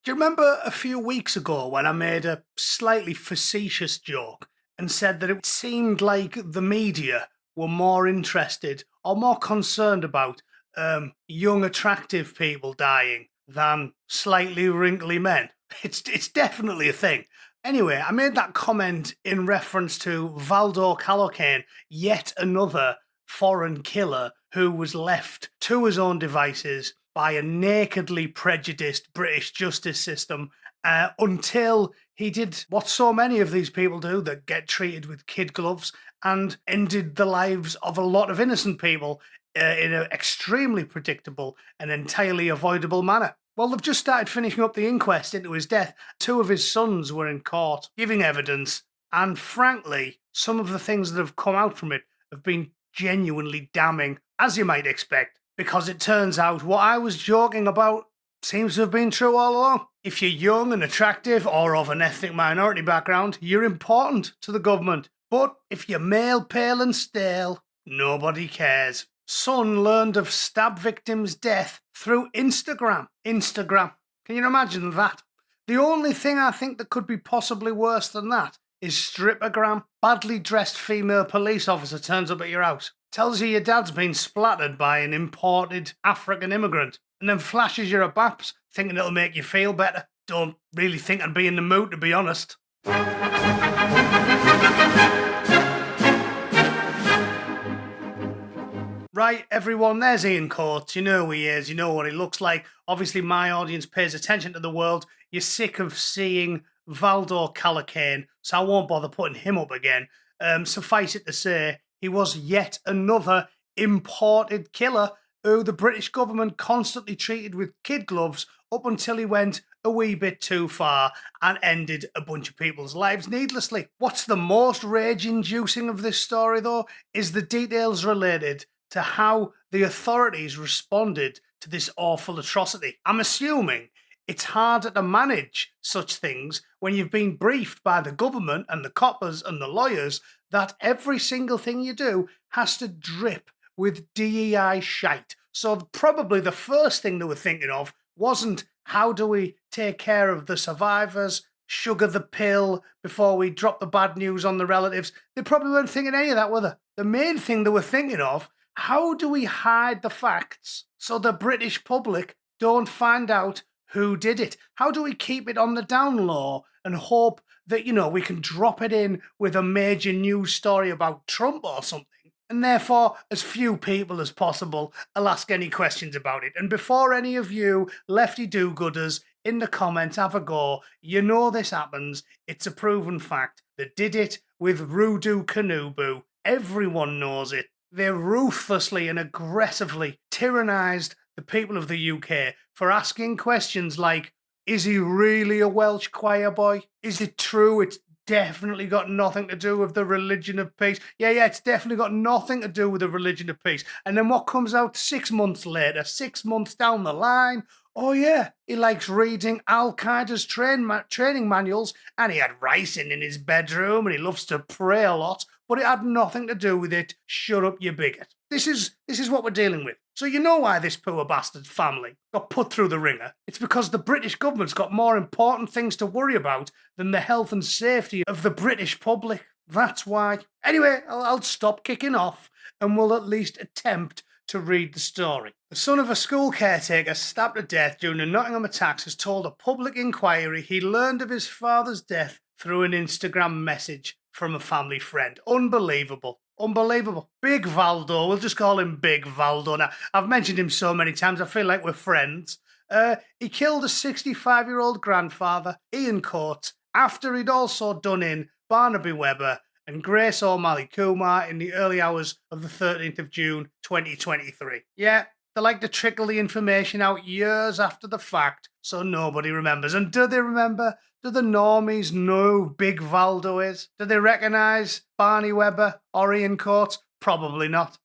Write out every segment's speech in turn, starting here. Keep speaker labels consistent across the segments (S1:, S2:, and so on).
S1: Do you remember a few weeks ago when I made a slightly facetious joke and said that it seemed like the media were more interested or more concerned about young, attractive people dying than slightly wrinkly men? It's definitely a thing. Anyway, I made that comment in reference to Valdo Calocane, yet another foreign killer who was left to his own devices by a nakedly prejudiced British justice system until he did what so many of these people do, that get treated with kid gloves, and ended the lives of a lot of innocent people in an extremely predictable and entirely avoidable manner. Well, they've just started finishing up the inquest into his death. Two of his sons were in court giving evidence, and frankly, some of the things that have come out from it have been genuinely damning, as you might expect, because it turns out what I was joking about seems to have been true all along. If you're young and attractive or of an ethnic minority background, you're important to the government. But if you're male, pale and stale, nobody cares. Son learned of stab victim's death through Instagram. Instagram. Can you imagine that? The only thing I think that could be possibly worse than that is strippergram. Badly dressed female police officer turns up at your house, tells you your dad's been splattered by an imported African immigrant, and then flashes you a baps thinking it'll make you feel better. Don't really think I'd be in the mood, to be honest. Right, everyone, there's Ian Coates. You know who he is, you know what he looks like. Obviously, my audience pays attention to the world. You're sick of seeing Valdo Calocane, so I won't bother putting him up again. Suffice it to say, he was yet another imported killer who the British government constantly treated with kid gloves up until he went a wee bit too far and ended a bunch of people's lives needlessly. What's the most rage-inducing of this story, though, is the details related to how the authorities responded to this awful atrocity. I'm assuming it's harder to manage such things when you've been briefed by the government and the coppers and the lawyers that every single thing you do has to drip with DEI shite. So probably the first thing they were thinking of wasn't how do we take care of the survivors, sugar the pill before we drop the bad news on the relatives. They probably weren't thinking any of that, were they? The main thing they were thinking of, how do we hide the facts so the British public don't find out who did it? How do we keep it on the down low and hope that, we can drop it in with a major news story about Trump or something? And therefore, as few people as possible will ask any questions about it. And before any of you lefty do-gooders in the comments have a go, you know this happens. It's a proven fact. They did it with Rudu Kanubu. Everyone knows it. They ruthlessly and aggressively tyrannised the people of the UK for asking questions like, is he really a Welsh choir boy? Is it true it's definitely got nothing to do with the religion of peace? Yeah, it's definitely got nothing to do with the religion of peace. And then what comes out 6 months later, 6 months down the line? Oh yeah, he likes reading Al-Qaeda's training manuals, and he had ricin in his bedroom, and he loves to pray a lot, but it had nothing to do with it. Shut up, you bigot. This is what we're dealing with. So you know why this poor bastard's family got put through the ringer. It's because the British government's got more important things to worry about than the health and safety of the British public. That's why. Anyway, I'll stop kicking off, and we'll at least attempt to read the story. The son of a school caretaker stabbed to death during the Nottingham attacks has told a public inquiry he learned of his father's death through an Instagram message from a family friend. Unbelievable. Big Valdo, we'll just call him Big Valdo now. I've mentioned him so many times, I feel like we're friends. He killed a 65-year-old grandfather, Ian Coates, after he'd also done in Barnaby Webber and Grace O'Malley Kumar in the early hours of the 13th of June 2023. Yeah, they like to trickle the information out years after the fact so nobody remembers. And do they remember? Do the normies know who Big Valdo is? Do they recognise Barney Webber or Ian Coates? Probably not.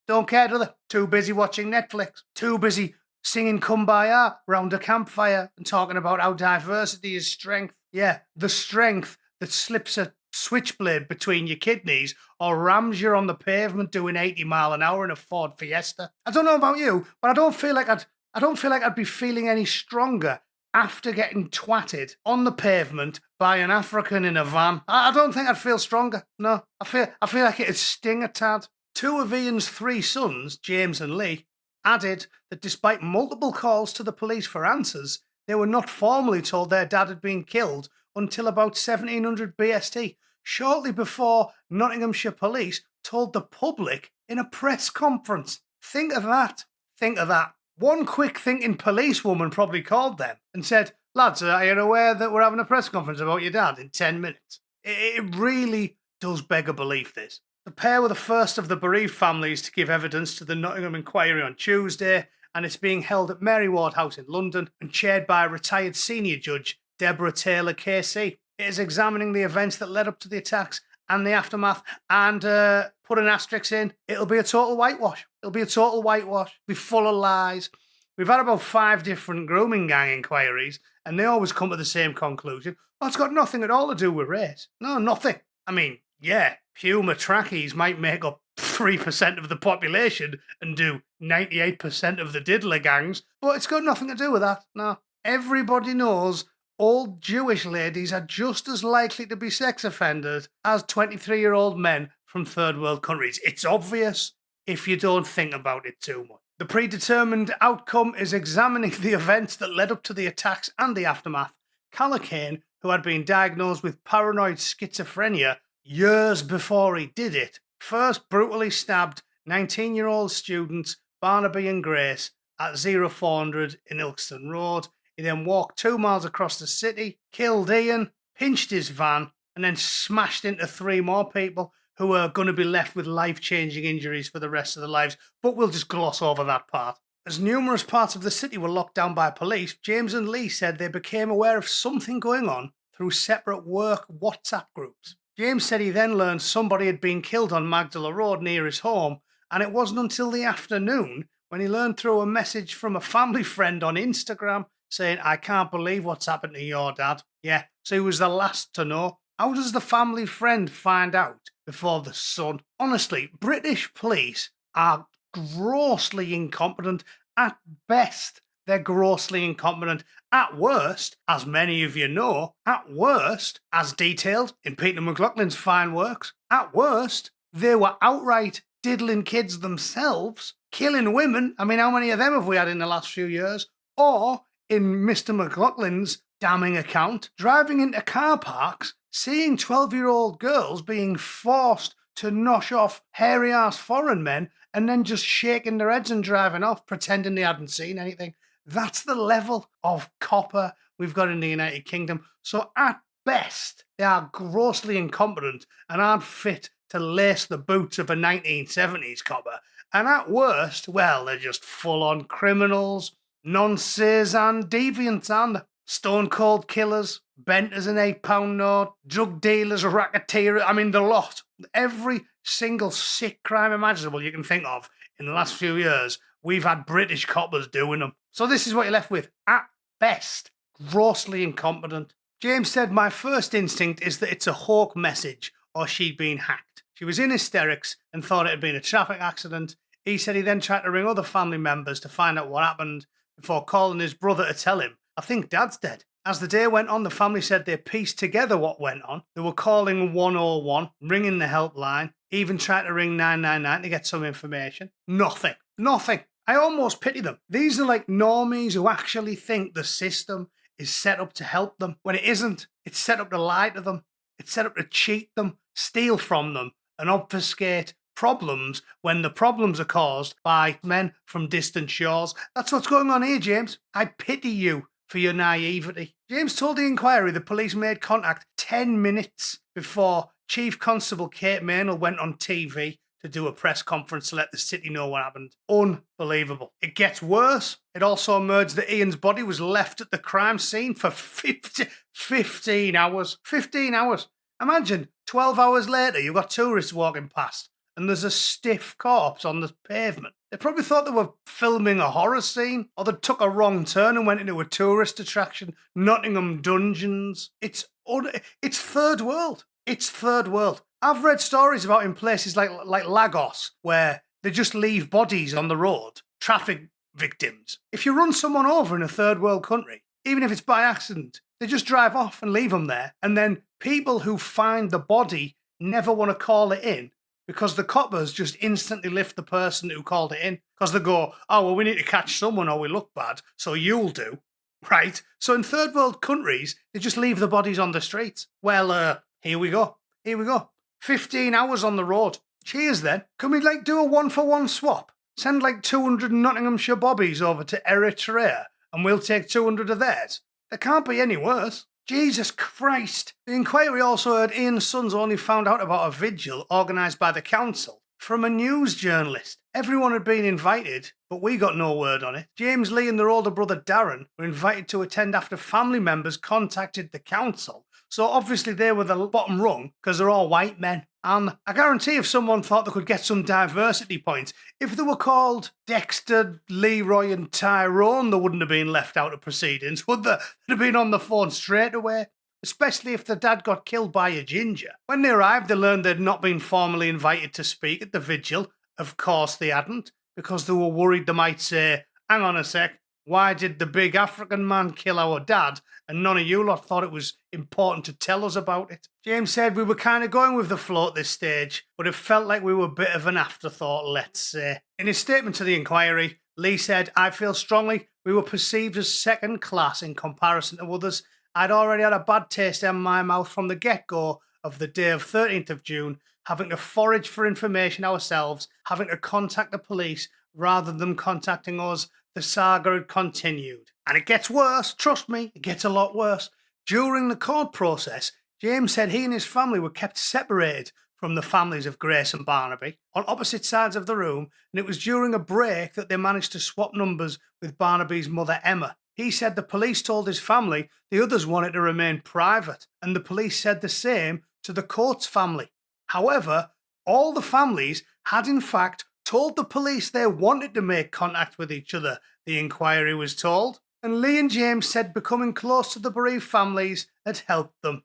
S1: Don't care, do they? Too busy watching Netflix. Too busy singing Kumbaya round a campfire and talking about how diversity is strength. Yeah, the strength that slips a switchblade between your kidneys or rams you on the pavement doing 80 mile an hour in a Ford Fiesta. I don't know about you, but I don't feel like I'd be feeling any stronger after getting twatted on the pavement by an African in a van. I don't think I'd feel stronger. No, I feel like it'd sting a tad. Two of Ian's three sons, James and Lee, added that despite multiple calls to the police for answers, they were not formally told their dad had been killed until about 1700 BST, shortly before Nottinghamshire police told the public in a press conference. Think of that. Think of that. One quick thinking policewoman probably called them and said, "Lads, are you aware that we're having a press conference about your dad in 10 minutes? It really does beg a belief, this. The pair were the first of the bereaved families to give evidence to the Nottingham inquiry on Tuesday, and it's being held at Mary Ward House in London and chaired by retired senior judge Deborah Taylor KC. It is examining the events that led up to the attacks and the aftermath, and put an asterisk in, it'll be a total whitewash. It'll be a total whitewash. It'll be full of lies. We've had about 5 different grooming gang inquiries, and they always come to the same conclusion. Oh, it's got nothing at all to do with race. No, nothing. I mean, yeah, Puma trackies might make up 3% of the population and do 98% of the diddler gangs, but it's got nothing to do with that. No. Everybody knows old Jewish ladies are just as likely to be sex offenders as 23-year-old men from third world countries. It's obvious if you don't think about it too much. The predetermined outcome is examining the events that led up to the attacks and the aftermath. Callaghan, who had been diagnosed with paranoid schizophrenia years before he did it, first brutally stabbed 19-year-old students Barnaby and Grace at 0400 in Ilkeston Road. He then walked 2 miles across the city, killed Ian, pinched his van, and then smashed into 3 more people who are going to be left with life-changing injuries for the rest of their lives. But we'll just gloss over that part. As numerous parts of the city were locked down by police, James and Lee said they became aware of something going on through separate work WhatsApp groups. James said he then learned somebody had been killed on Magdala Road near his home, and it wasn't until the afternoon when he learned through a message from a family friend on Instagram saying, "I can't believe what's happened to your dad." Yeah, so he was the last to know. How does the family friend find out before the son? Honestly, British police are grossly incompetent. At best, they're grossly incompetent. At worst, as many of you know, at worst, as detailed in Peter McLaughlin's fine works, at worst, they were outright diddling kids themselves, killing women. I mean, how many of them have we had in the last few years? Or, in Mr. McLaughlin's damning account, driving into car parks, seeing 12-year-old girls being forced to nosh off hairy-ass foreign men and then just shaking their heads and driving off, pretending they hadn't seen anything. That's the level of copper we've got in the United Kingdom. So at best, they are grossly incompetent and aren't fit to lace the boots of a 1970s copper. And at worst, well, they're just full-on criminals, non-Cezanne deviants, and stone-cold killers, bent as an £8 note, drug dealers, racketeers. I mean, the lot. Every single sick crime imaginable you can think of in the last few years, we've had British coppers doing them. So this is what you're left with. At best, grossly incompetent. James said, "My first instinct is that it's a hawk message or she'd been hacked. She was in hysterics and thought it had been a traffic accident." He said he then tried to ring other family members to find out what happened before calling his brother to tell him, "I think Dad's dead." As the day went on, the family said they pieced together what went on. They were calling 101, ringing the helpline, even tried to ring 999 to get some information. Nothing. Nothing. I almost pity them. These are like normies who actually think the system is set up to help them, when it isn't. It's set up to lie to them. It's set up to cheat them, steal from them, and obfuscate problems when the problems are caused by men from distant shores. That's what's going on here, James. I pity you for your naivety. James told the inquiry the police made contact 10 minutes before Chief Constable Kate Maynell went on TV to do a press conference to let the city know what happened. Unbelievable. It gets worse. It also emerged that Ian's body was left at the crime scene for 15 hours. 15 hours. Imagine, 12 hours later, you've got tourists walking past and there's a stiff corpse on the pavement. They probably thought they were filming a horror scene, or they took a wrong turn and went into a tourist attraction, Nottingham Dungeons. It's third world. It's third world. I've read stories about in places like Lagos, where they just leave bodies on the road, traffic victims. If you run someone over in a third world country, even if it's by accident. They just drive off and leave them there. And then people who find the body never want to call it in because the coppers just instantly lift the person who called it in because they go, oh, well, we need to catch someone or we look bad, so you'll do. Right? So in third world countries, they just leave the bodies on the streets. Well, here we go. 15 hours on the road. Cheers then. Can we do a 1-for-1 swap? Send 200 Nottinghamshire bobbies over to Eritrea and we'll take 200 of theirs. It can't be any worse. Jesus Christ. The inquiry also heard Ian's sons only found out about a vigil organised by the council from a news journalist. Everyone had been invited, but we got no word on it. James Lee and their older brother Darren were invited to attend after family members contacted the council. So obviously they were the bottom rung because they're all white men. And I guarantee if someone thought they could get some diversity points, if they were called Dexter, Leroy and Tyrone, they wouldn't have been left out of proceedings, would they? They'd have been on the phone straight away. Especially if the dad got killed by a ginger. When they arrived, they learned they'd not been formally invited to speak at the vigil. Of course they hadn't, because they were worried they might say, hang on a sec, why did the big African man kill our dad? And none of you lot thought it was important to tell us about it. James said we were kind of going with the flow at this stage, but it felt like we were a bit of an afterthought, let's say. In his statement to the inquiry, Lee said, I feel strongly we were perceived as second class in comparison to others. I'd already had a bad taste in my mouth from the get-go of the day of 13th of June, having to forage for information ourselves, having to contact the police rather than contacting us. The saga had continued. And it gets worse, trust me, it gets a lot worse. During the court process, James said he and his family were kept separated from the families of Grace and Barnaby on opposite sides of the room, and it was during a break that they managed to swap numbers with Barnaby's mother Emma. He said the police told his family the others wanted to remain private, and the police said the same to the court's family. However, all the families had in fact told the police they wanted to make contact with each other, the inquiry was told. And Lee and James said becoming close to the bereaved families had helped them.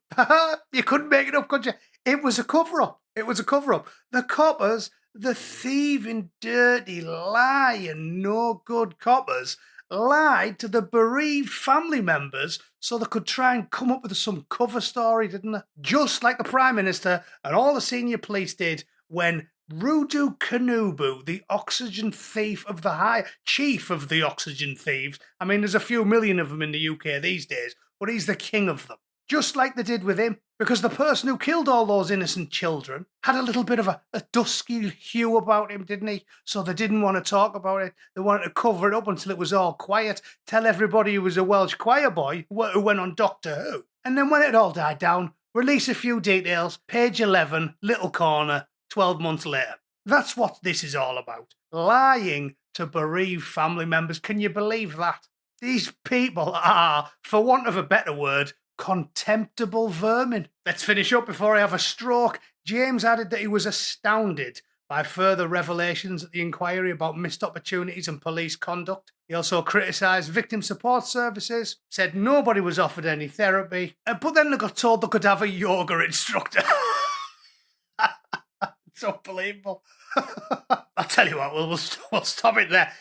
S1: You couldn't make it up, could you? It was a cover-up. The coppers, the thieving, dirty, lying, no good coppers, lied to the bereaved family members so they could try and come up with some cover story, didn't they? Just like the Prime Minister and all the senior police did when Rudu Kanubu, the oxygen thief of the chief of the oxygen thieves. I mean, there's a few million of them in the UK these days, but he's the king of them. Just like they did with him, because the person who killed all those innocent children had a little bit of a dusky hue about him, didn't he? So they didn't want to talk about it. They wanted to cover it up until it was all quiet, tell everybody he was a Welsh choir boy who went on Doctor Who. And then when it all died down, release a few details, page 11, little corner, 12 months later. That's what this is all about. Lying to bereaved family members. Can you believe that? These people are, for want of a better word, contemptible vermin. Let's finish up before I have a stroke. James added that he was astounded by further revelations at the inquiry about missed opportunities and police conduct. He also criticised victim support services, said nobody was offered any therapy, but then they got told they could have a yoga instructor. It's unbelievable. I'll tell you what, we'll stop it there.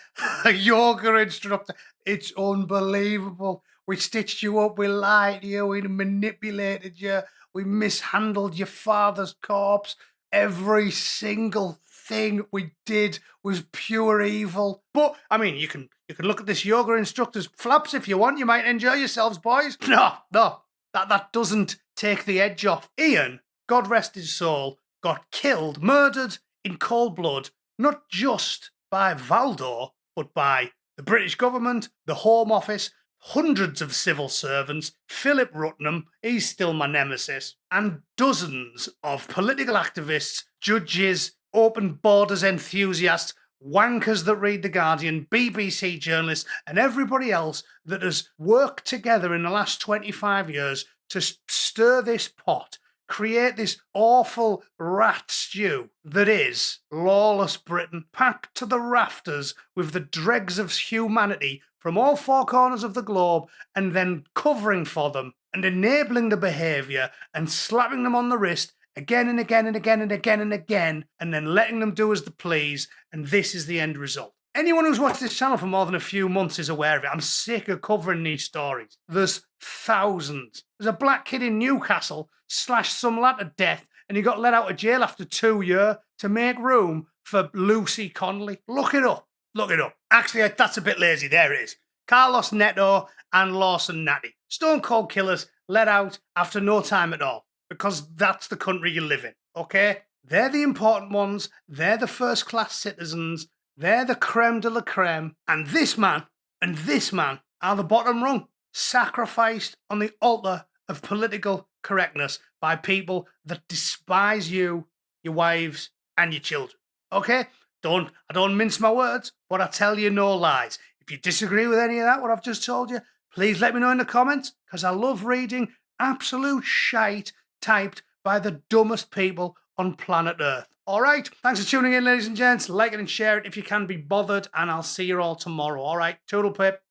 S1: A yoga instructor. It's unbelievable. We stitched you up, we lied to you, we manipulated you, we mishandled your father's corpse. Every single thing we did was pure evil. But, I mean, you can look at this yoga instructor's flaps if you want. You might enjoy yourselves, boys. No, that doesn't take the edge off. Ian, God rest his soul, got killed, murdered in cold blood, not just by Valdor, but by the British government, the Home Office, hundreds of civil servants, Philip Rutnam, he's still my nemesis, and dozens of political activists, judges, open borders enthusiasts, wankers that read The Guardian, BBC journalists, and everybody else that has worked together in the last 25 years to stir this pot, create this awful rat stew that is lawless Britain, packed to the rafters with the dregs of humanity from all four corners of the globe, and then covering for them and enabling the behaviour and slapping them on the wrist again and again and again and again and again, and then letting them do as they please, and this is the end result. Anyone who's watched this channel for more than a few months is aware of it. I'm sick of covering these stories. There's thousands. There's a black kid in Newcastle slashed some lad to death and he got let out of jail after 2 years to make room for Lucy Connolly. Look it up. Look it up. Actually, that's a bit lazy. There it is. Carlos Neto and Lawson Natty. Stone Cold Killers let out after no time at all because that's the country you live in, okay? They're the important ones. They're the first-class citizens. They're the creme de la creme. And this man are the bottom rung, sacrificed on the altar of political correctness by people that despise you, your wives, and your children. Okay? I don't mince my words, but I tell you no lies. If you disagree with any of that, what I've just told you, please let me know in the comments, because I love reading absolute shite typed by the dumbest people on planet Earth. All right, thanks for tuning in, ladies and gents. Like it and share it if you can be bothered, and I'll see you all tomorrow. All right, toodle pip.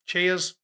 S1: Cheers.